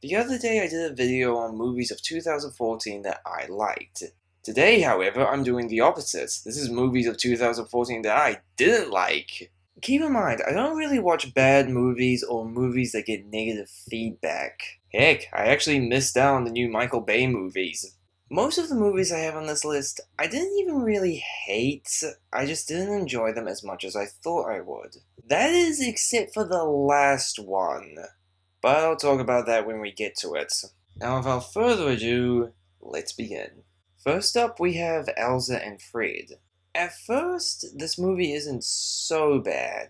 The other day I did a video on movies of 2014 that I liked. Today, however, I'm doing the opposite. This is movies of 2014 that I didn't like. Keep in mind, I don't really watch bad movies or movies that get negative feedback. Heck, I actually missed out on the new Michael Bay movies. Most of the movies I have on this list, I didn't even really hate, I just didn't enjoy them as much as I thought I would. That is except for the last one. But I'll talk about that when we get to it. Now, without further ado, let's begin. First up, we have Elsa and Fred. At first, this movie isn't so bad.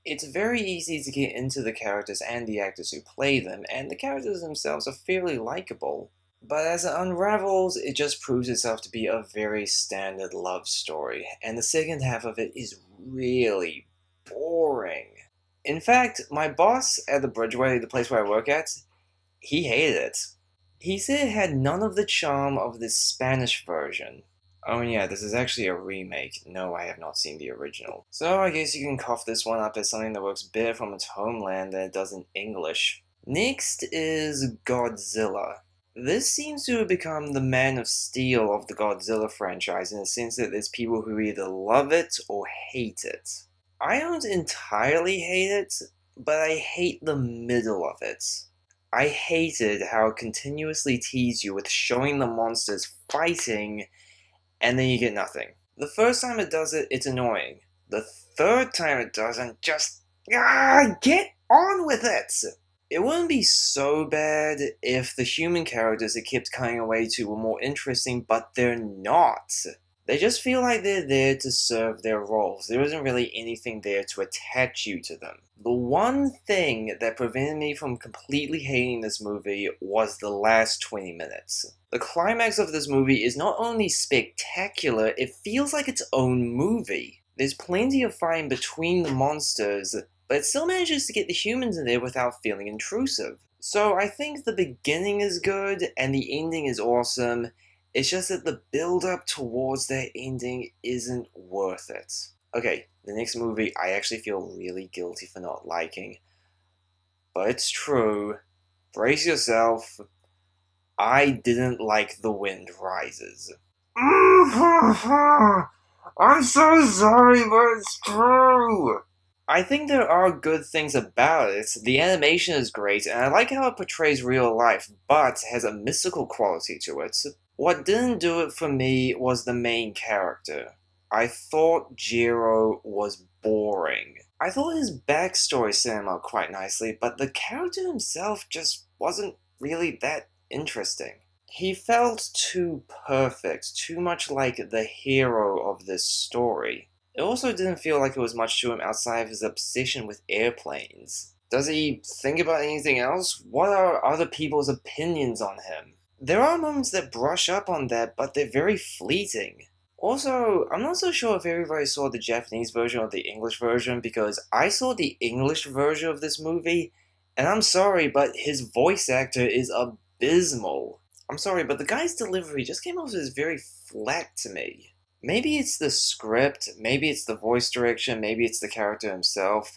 It's very easy to get into the characters and the actors who play them, and the characters themselves are fairly likable. But as it unravels, it just proves itself to be a very standard love story, and the second half of it is really boring. In fact, my boss at the Bridgeway, the place where I work at, he hated it. He said it had none of the charm of the Spanish version. Oh and yeah, this is actually a remake. No, I have not seen the original. So I guess you can cough this one up as something that works better from its homeland than it does in English. Next is Godzilla. This seems to have become the Man of Steel of the Godzilla franchise in the sense that there's people who either love it or hate it. I don't entirely hate it, but I hate the middle of it. I hated how it continuously teased you with showing the monsters fighting, and then you get nothing. The first time it does it, it's annoying. The third time it doesn't, just get on with it! It wouldn't be so bad if the human characters it kept cutting away to were more interesting, but they're not. They just feel like they're there to serve their roles. There isn't really anything there to attach you to them. The one thing that prevented me from completely hating this movie was the last 20 minutes. The climax of this movie is not only spectacular, it feels like its own movie. There's plenty of fighting between the monsters, but it still manages to get the humans in there without feeling intrusive. So I think the beginning is good, and the ending is awesome. It's just that the build-up towards that ending isn't worth it. Okay, the next movie I actually feel really guilty for not liking. But it's true. Brace yourself. I didn't like The Wind Rises. I'm so sorry, but it's true! I think there are good things about it. The animation is great, and I like how it portrays real life, but has a mystical quality to it. What didn't do it for me was the main character. I thought Jiro was boring. I thought his backstory set him up quite nicely, but the character himself just wasn't really that interesting. He felt too perfect, too much like the hero of this story. It also didn't feel like it was much to him outside of his obsession with airplanes. Does he think about anything else? What are other people's opinions on him? There are moments that brush up on that, but they're very fleeting. Also, I'm not so sure if everybody saw the Japanese version or the English version, because I saw the English version of this movie, and I'm sorry, but his voice actor is abysmal. I'm sorry, but the guy's delivery just came off as very flat to me. Maybe it's the script, maybe it's the voice direction, maybe it's the character himself.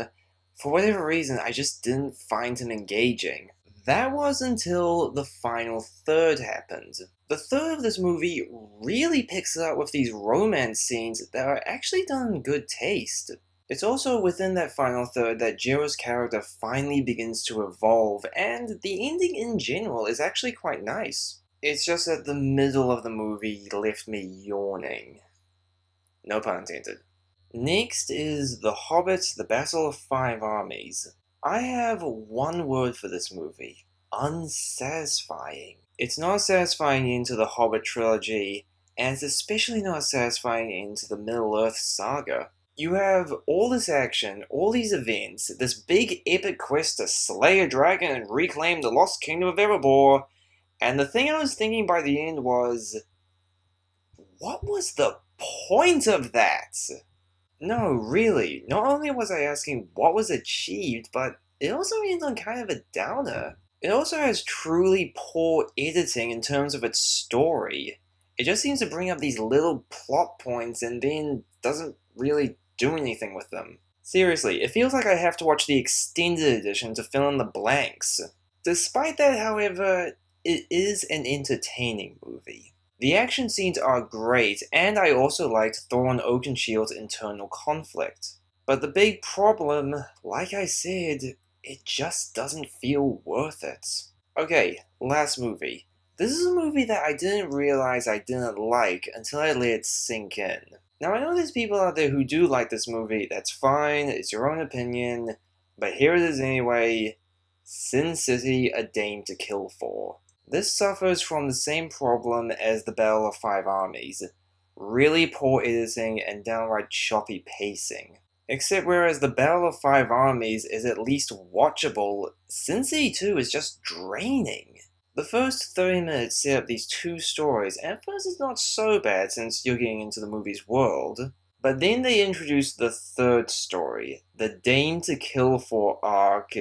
For whatever reason, I just didn't find him engaging. That was until the final third happened. The third of this movie really picks it up with these romance scenes that are actually done in good taste. It's also within that final third that Jiro's character finally begins to evolve, and the ending in general is actually quite nice. It's just that the middle of the movie left me yawning. No pun intended. Next is The Hobbit, The Battle of Five Armies. I have one word for this movie. Unsatisfying. It's not satisfying into the Hobbit trilogy, and it's especially not satisfying into the Middle-earth saga. You have all this action, all these events, this big epic quest to slay a dragon and reclaim the lost kingdom of Erebor, and the thing I was thinking by the end was, what was the point of that? No, really. Not only was I asking what was achieved, but it also ends on kind of a downer. It also has truly poor editing in terms of its story. It just seems to bring up these little plot points and then doesn't really do anything with them. Seriously, it feels like I have to watch the extended edition to fill in the blanks. Despite that, however, it is an entertaining movie. The action scenes are great, and I also liked Thor and Oakenshield's internal conflict. But the big problem, like I said, it just doesn't feel worth it. Okay, last movie. This is a movie that I didn't realize I didn't like until I let it sink in. Now, I know there's people out there who do like this movie, that's fine, it's your own opinion, but here it is anyway. Sin City: A Dame to Kill For. This suffers from the same problem as The Battle of Five Armies. Really poor editing and downright choppy pacing. Except whereas The Battle of Five Armies is at least watchable, Sin City 2 is just draining. The first 30 minutes set up these two stories, and at first it's not so bad since you're getting into the movie's world. But then they introduce the third story, the Dame to Kill For arc,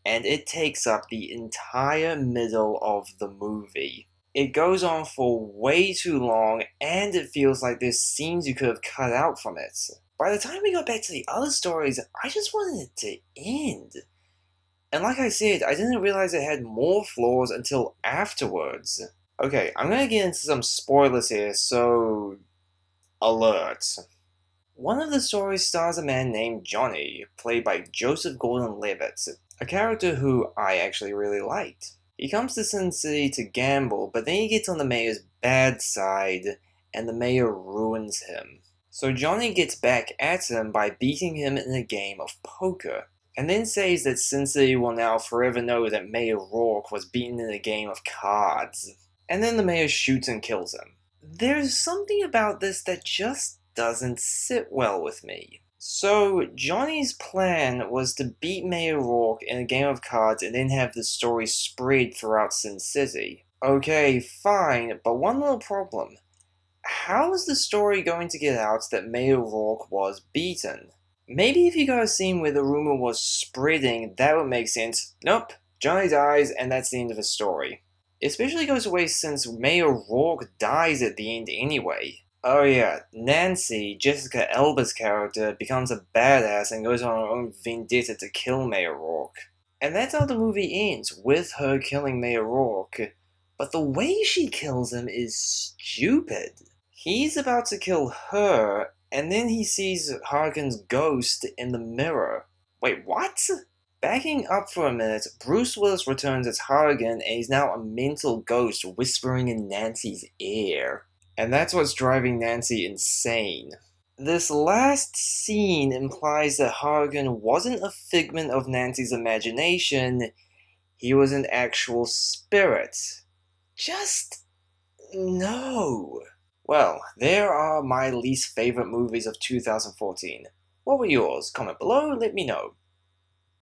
and it takes up the entire middle of the movie. It goes on for way too long, and it feels like there's scenes you could have cut out from it. By the time we got back to the other stories, I just wanted it to end. And like I said, I didn't realize it had more flaws until afterwards. Okay, I'm gonna get into some spoilers here, so... alert. One of the stories stars a man named Johnny, played by Joseph Gordon-Levitt, a character who I actually really liked. He comes to Sin City to gamble, but then he gets on the mayor's bad side, and the mayor ruins him. So Johnny gets back at him by beating him in a game of poker, and then says that Sin City will now forever know that Mayor Rourke was beaten in a game of cards. And then the mayor shoots and kills him. There's something about this that just doesn't sit well with me. So, Johnny's plan was to beat Mayor Rourke in a game of cards and then have the story spread throughout Sin City. Okay, fine, but one little problem. How is the story going to get out that Mayor Rourke was beaten? Maybe if you got a scene where the rumor was spreading, that would make sense. Nope, Johnny dies and that's the end of the story. Especially goes away since Mayor Rourke dies at the end anyway. Oh yeah, Nancy, Jessica Alba's character, becomes a badass and goes on her own vendetta to kill Mayor Rourke. And that's how the movie ends, with her killing Mayor Rourke. But the way she kills him is stupid. He's about to kill her, and then he sees Hargan's ghost in the mirror. Wait, what? Backing up for a minute, Bruce Willis returns as Hargan, and he's now a mental ghost whispering in Nancy's ear. And that's what's driving Nancy insane. This last scene implies that Hargan wasn't a figment of Nancy's imagination, he was an actual spirit. Just... no. Well, there are my least favorite movies of 2014. What were yours? Comment below, let me know.